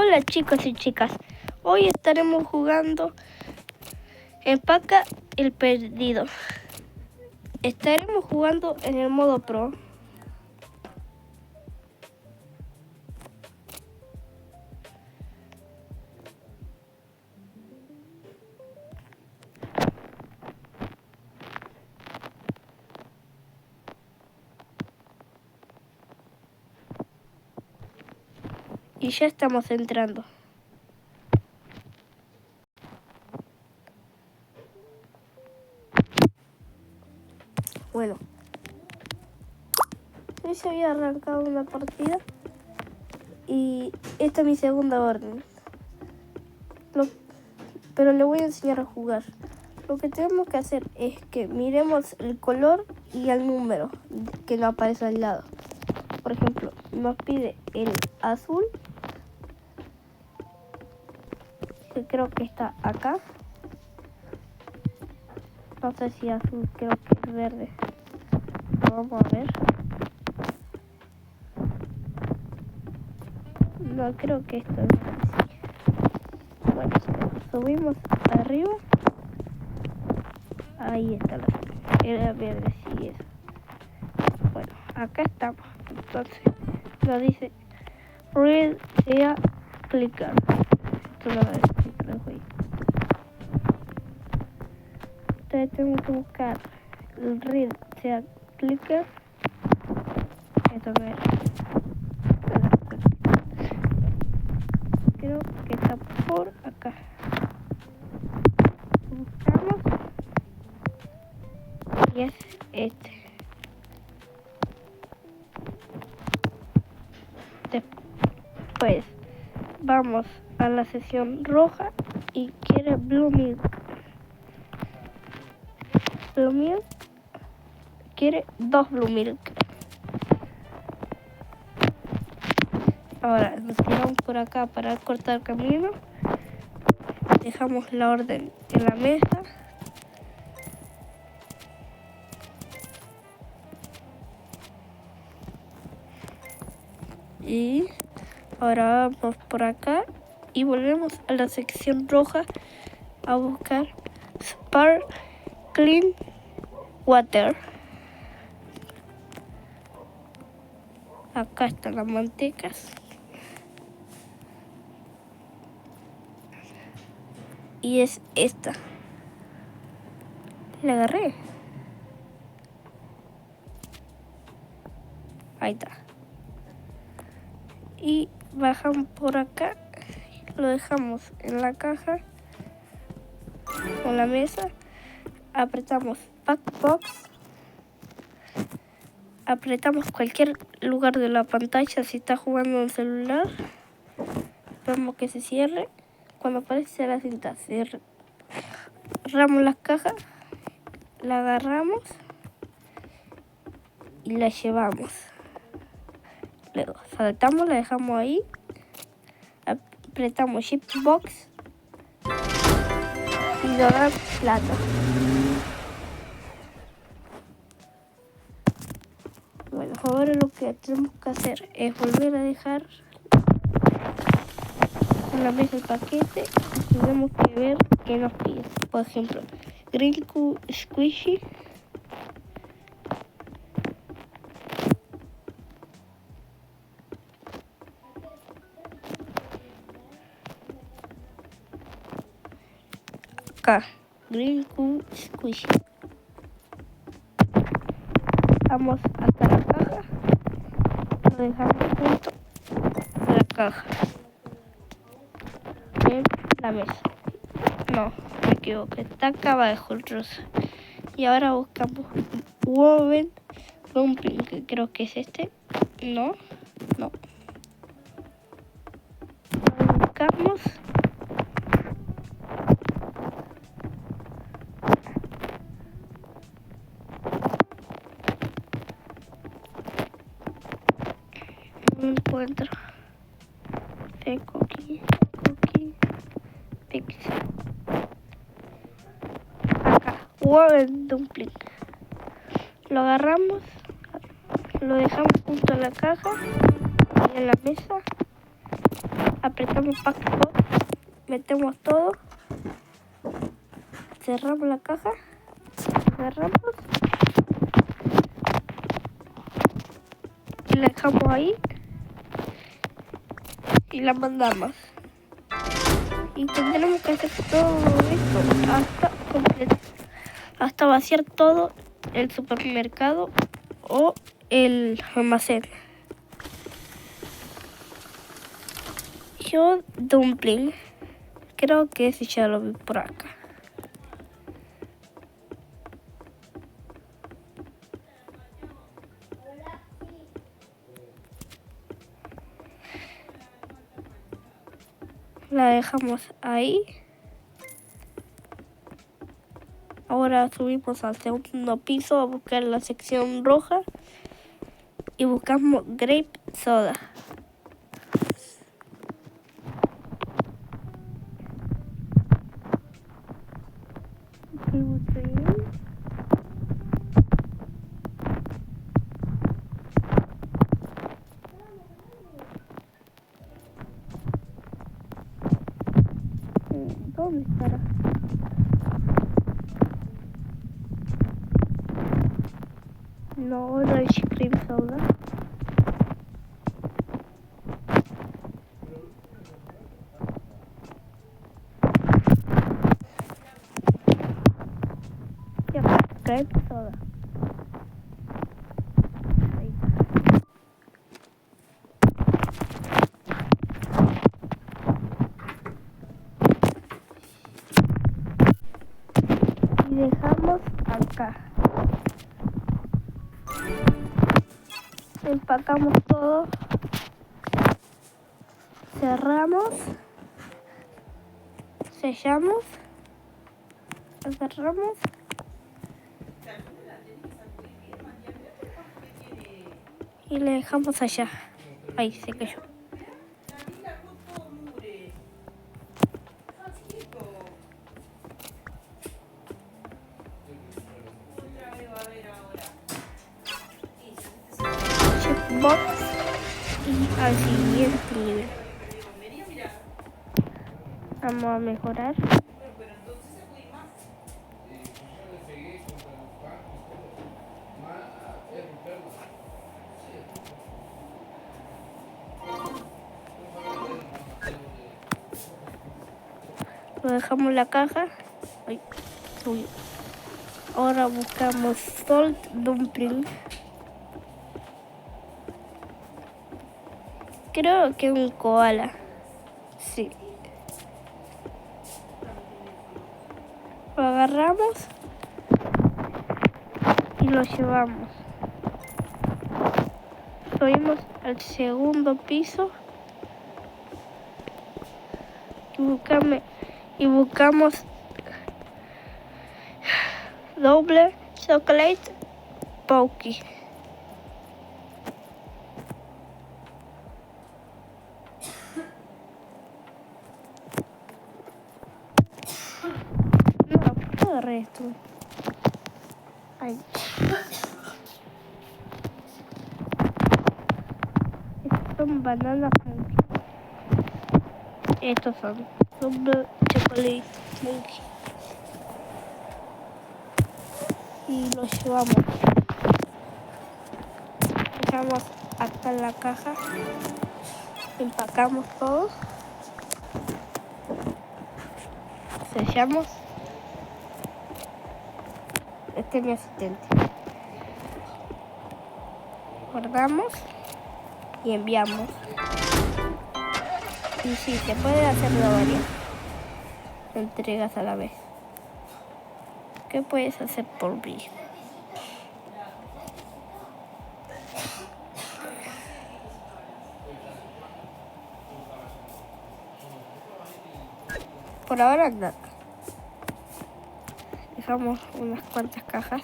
Hola chicos y chicas, hoy estaremos jugando Empaca el Perdido. Estaremos jugando en el modo pro. Y ya estamos entrando. Bueno, hoy se había arrancado una partida y esta es mi segunda orden. Pero le voy a enseñar a jugar. Lo que tenemos que hacer es que miremos el color y el número que nos aparece al lado. Por ejemplo, nos pide el azul, que creo que está acá. No sé si azul, creo que es verde. Vamos a ver. No, creo que esto es verde. Bueno, subimos arriba. Ahí está la era verde, sí es. Bueno, acá estamos. Entonces, nos dice Read sea clicker. Esto lo dejo ahí. Entonces tengo que buscar el read sea clicker. Esto no es. Creo que está por acá. Buscamos. Y es este. Después vamos a la sesión roja y quiere Blue Milk. Blue Milk quiere 2 Blue Milk. Ahora nos tiramos por acá para cortar camino. Dejamos la orden en la mesa. Y ahora vamos por acá y volvemos a la sección roja a buscar Sparkling Water. Acá están las mantecas. Y es esta. La agarré. Ahí está. Y bajamos por acá. Lo dejamos en la caja. Con la mesa. Apretamos Packbox. Apretamos cualquier lugar de la pantalla si está jugando en celular. Esperamos que se cierre. Cuando aparece la cinta, cerramos las cajas, la agarramos y la llevamos. Luego saltamos, la dejamos ahí, apretamos Shift Box y lo da plata. Bueno, ahora lo que tenemos que hacer es volver a dejar en la mesa el paquete y tenemos que ver qué nos pide. Por ejemplo, Green Q Squishy. Acá, Green Q Squishy. Vamos hasta la caja, lo dejamos junto a la caja en la mesa. No, me equivoqué, está acá abajo el rosa. Y ahora buscamos Woven Dumpling, que creo que es este. No. Lo buscamos. No encuentro. Cookie Pixie. Acá, Woven Dumpling. Lo agarramos, lo dejamos junto a la caja y en la mesa. apretamos pack, metemos todo, cerramos la caja, cerramos y la dejamos ahí y la mandamos. Y tendremos que hacer todo esto hasta completar, hasta vaciar todo el supermercado o el almacén. Yo dumpling, creo que ese ya lo vi por acá. La dejamos ahí. Ahora subimos al segundo piso a buscar la sección roja y buscamos grape soda. ¿Dónde estará? No, no es cream soda. Ya, grape soda. Ahí está. Y dejamos acá. Empacamos todo, cerramos, sellamos, cerramos y le dejamos allá. Ahí se cayó. Checkbox y al siguiente nivel. Vamos a mejorar. Lo dejamos en la caja. Ay, subió. Ahora buscamos salt dumpling. Creo que es un koala. Sí. Lo agarramos y lo llevamos. Subimos al segundo piso y buscamos doble chocolate Pokey. No, ¿por qué agarré esto? Ay. Estos son bananas monkey. Estos son doble chocolate monkey. Y los llevamos. Dejamos acá en la caja. Empacamos todo. Sellamos. Este es mi asistente. Guardamos y enviamos. Y sí, se puede hacer de varias entregas a la vez. ¿Qué puedes hacer por mí? Por ahora nada. Dejamos unas cuantas cajas.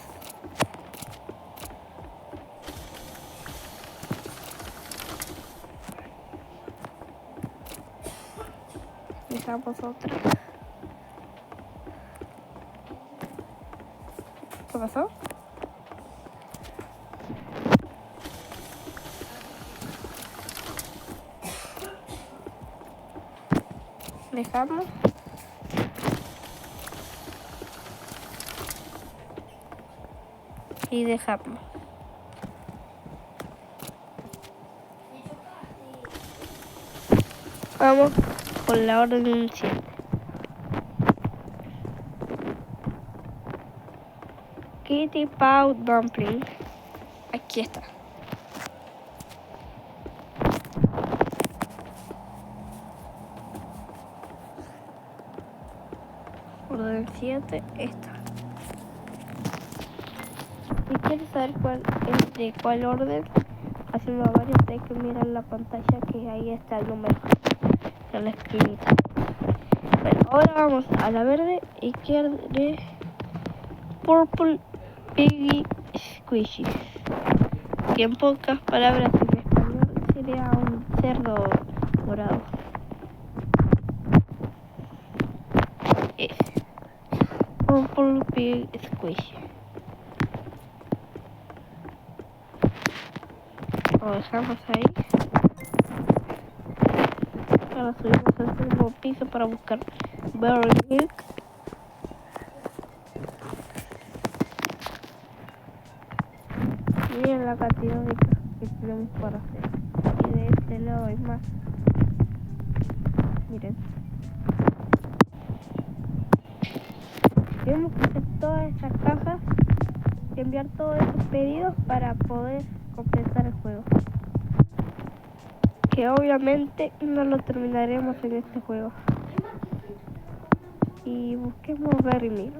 Dejamos otra. ¿Qué pasó? Dejamos. Y dejamos. Vamos con la orden 7. Kitty Pau Dumpling. Aquí está. Orden 7, esta. Si quieres saber de cuál orden, haciendo varios, hay que mirar la pantalla, que ahí está el número en la esquinita. Bueno, ahora vamos a la verde y quiere Purple Piggy Squishy, que en pocas palabras en español sería un cerdo dorado. Es Purple Pig Squishy. Lo dejamos ahí. Ahora subimos al segundo piso para buscar Berry Milk. Miren la cantidad de cosas que tenemos para hacer. Y de este lado hay más. Miren. Tenemos que hacer todas estas cajas y enviar todos esos pedidos para poder completar el juego. Que obviamente no lo terminaremos en este juego. Y busquemos Berry Milk,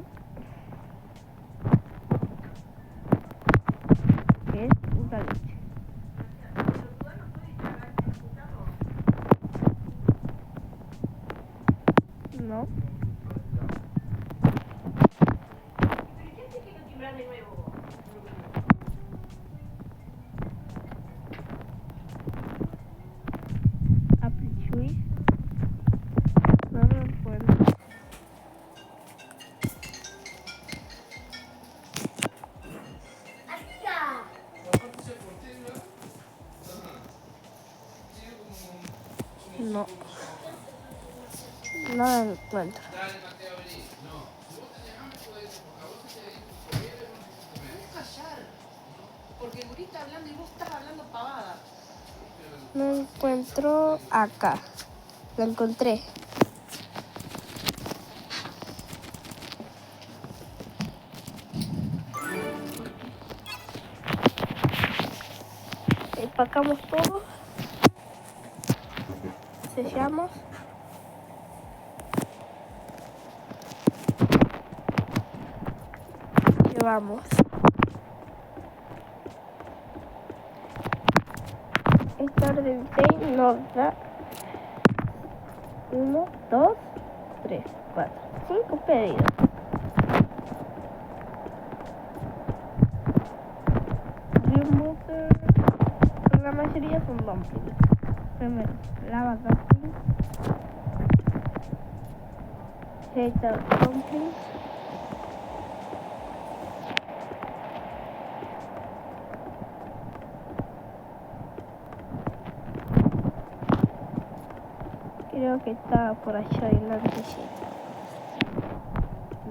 que es una leche. No. Apple Juice. No lo encuentro. No. No lo encuentro. Porque el gurí está hablando y vos estás hablando pavada. No encuentro acá. Lo encontré. Empacamos todo. Sellamos. Llevamos. Esta orden 6 nos da 1, 2, 3, 4, 5 pedidos. La mayoría son dumplings. Primero, lava dumplings, cheddar dumplings, creo que estaba por allá adelante.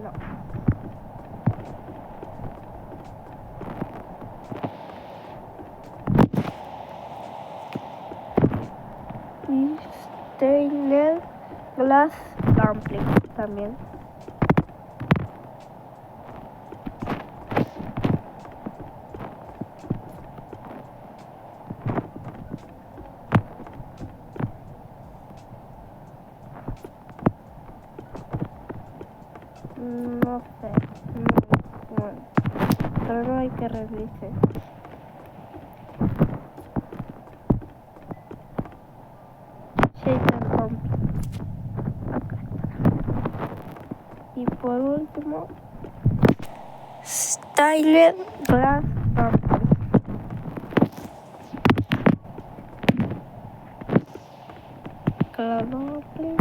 No. Y stained glass dumpling también. No sé, no, bueno, pero no hay que revisar. Shaker dumpling. Acá está. Y por último, stained glass dumpling. Cloud dumpling.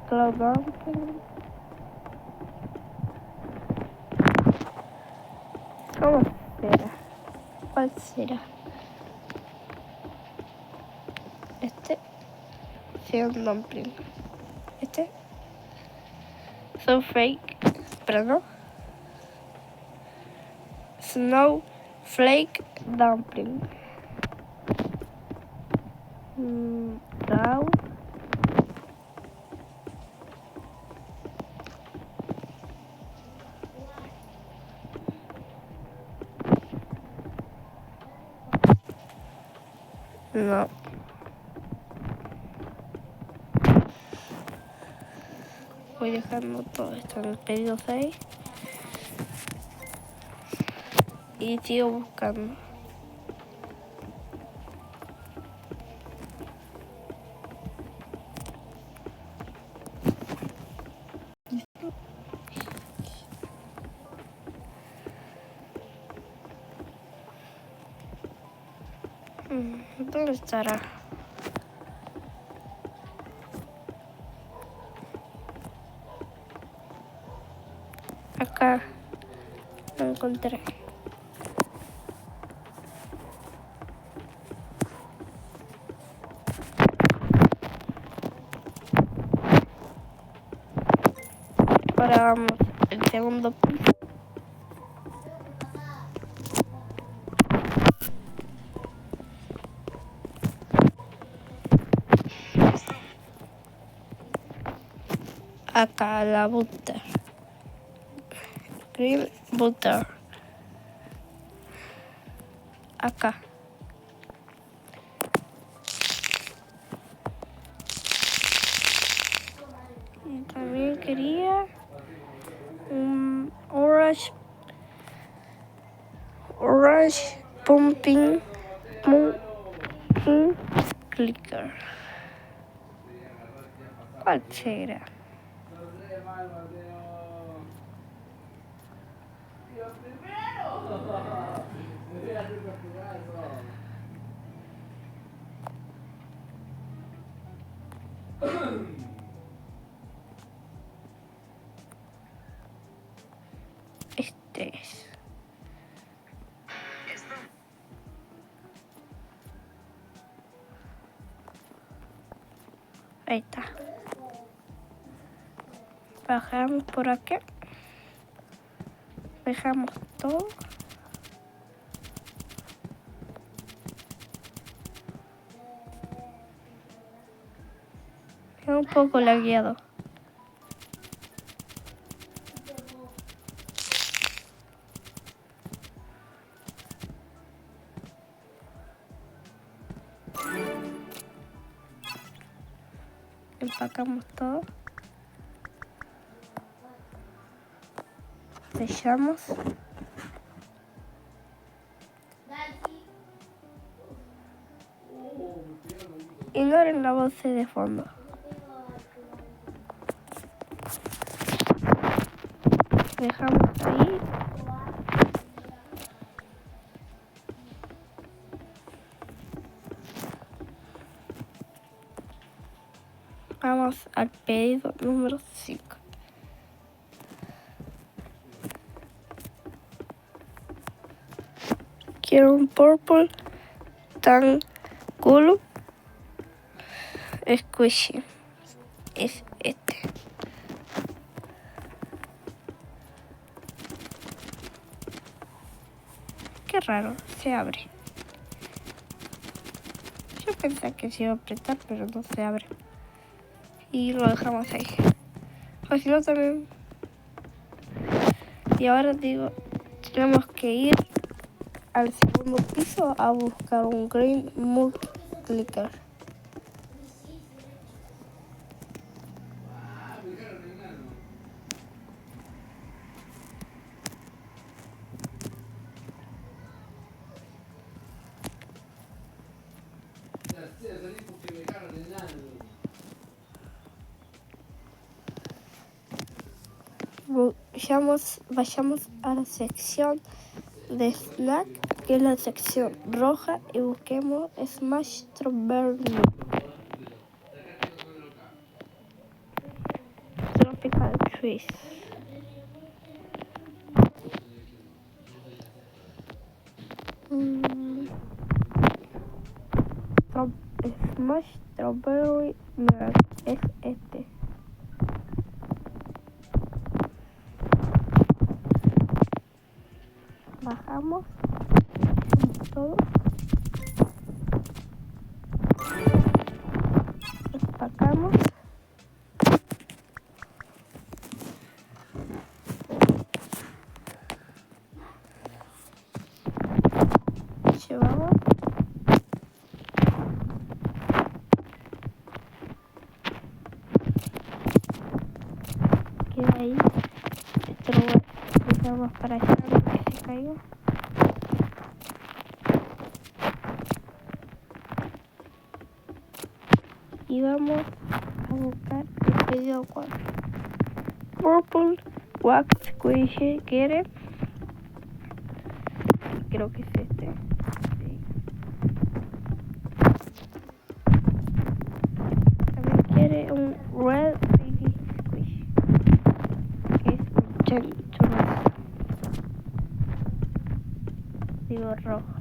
Cloud dumpling. ¿Cómo será? ¿Cuál será? Este. sea un dumpling. Este. Snowflake dumpling. Down. No. Voy dejando todo esto en el pedido 6. Y sigo buscando. ¿Dónde estará? Acá lo encontré. Ahora vamos al segundo piso. Acá la butter. Cream butter. Acá. Y también quería un orange pumpkin clicker. ¿Cuál será? Este es. Ahí está. Bajamos por aquí. Dejamos todo. Es un poco lagueado. Empacamos todo. Sellamos. Ignoren la voz de fondo. Dejamos ahí. Vamos al pedido número 5. Quiero un purple tan cool squishy. Es este. Qué raro, se abre. Yo pensé que se iba a apretar, pero no se abre. Y lo dejamos ahí. O si no también. Y ahora digo, tenemos que ir al segundo piso a buscar un green mug clicker. Vayamos a la sección de snack, que es la sección roja, y busquemos Smash Strawberry Tropical Trees. Smash Strawberry Milk es este. Bajamos todo. Destacamos. Llevamos. Queda ahí. Esto lo dejamos para allá que se caiga. Y vamos a buscar el pedido 4. Purple Wax Squishy, ¿quiere? Creo que es este. Sí. También quiere un Red Baby Squish, que es un chancho rosa. Digo rojo.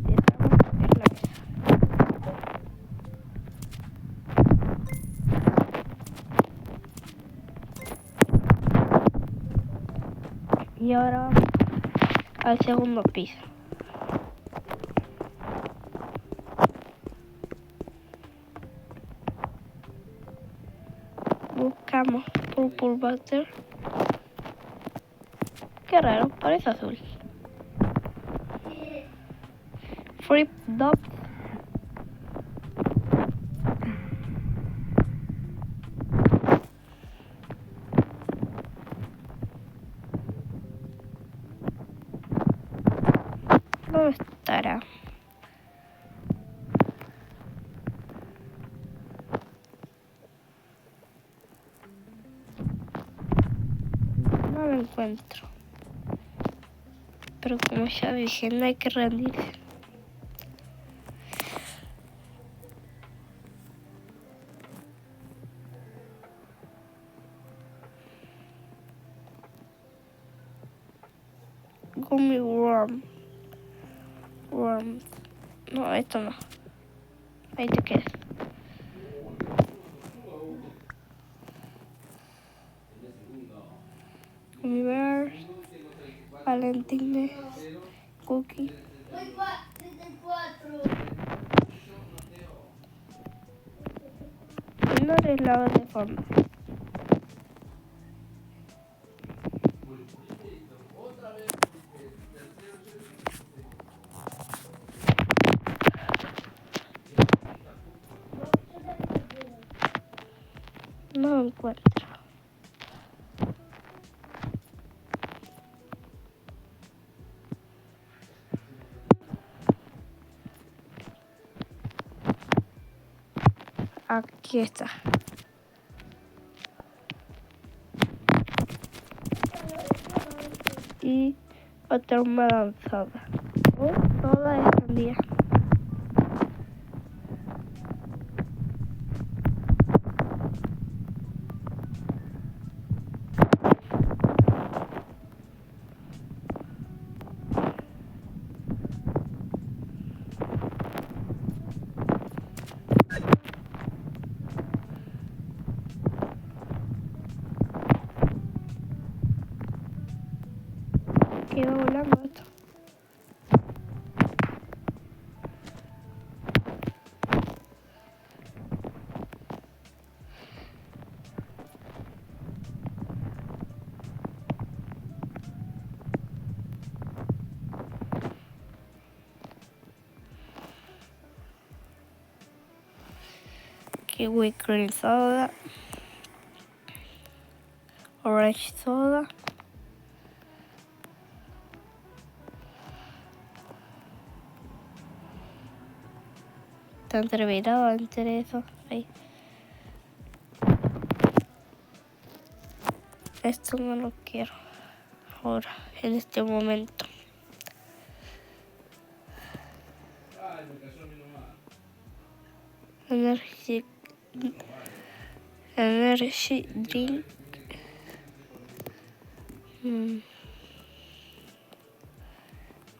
Dejamos en la mesa. Y ahora vamos al segundo piso. Buscamos Purple Butter. Qué raro, parece azul. Flip Dog. ¿Dónde estará? No lo encuentro. Pero como ya dije, no hay que rendirse. Gummy Worm. Worms. No, esto no. Ahí te quedas. Gummy Bears. Valentine. Cookie. Ignore el lado de fondo. No lo encuentro. Aquí está. Y otra lanzada. Toda es sandía. Quedó volando esto. Kiwi Cream Soda. Orange Soda. Está entreverado entre eso. Ahí. Esto no lo quiero ahora, en este momento. Energy Drink.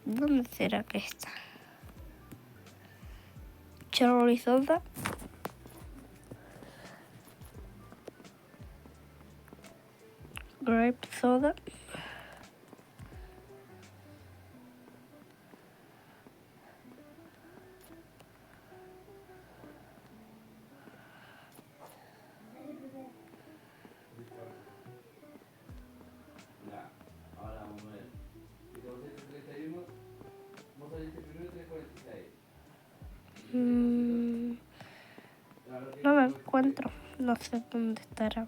¿Dónde será que está? Cherry soda. Grape soda. Ahora vamos a ver. 231, vos saliste primero 346. No me encuentro. No sé dónde estará.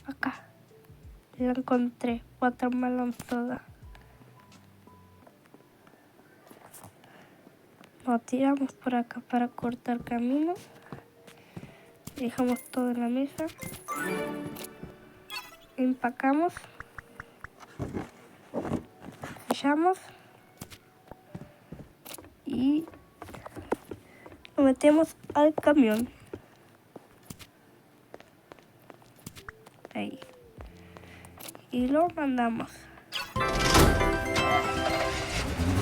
Acá. La encontré. Watermelon soda. Nos tiramos por acá para cortar camino. Dejamos todo en la mesa. Empacamos. Sellamos. Y lo metemos al camión. Ahí. Y lo mandamos.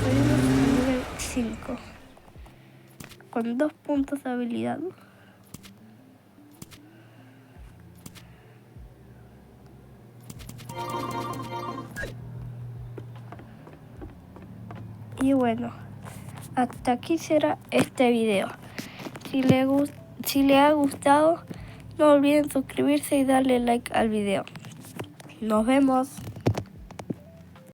Subimos al nivel 5. Con 2 puntos de habilidad. Y bueno, hasta aquí será este video. Si le ha gustado, no olviden suscribirse y darle like al video. Nos vemos.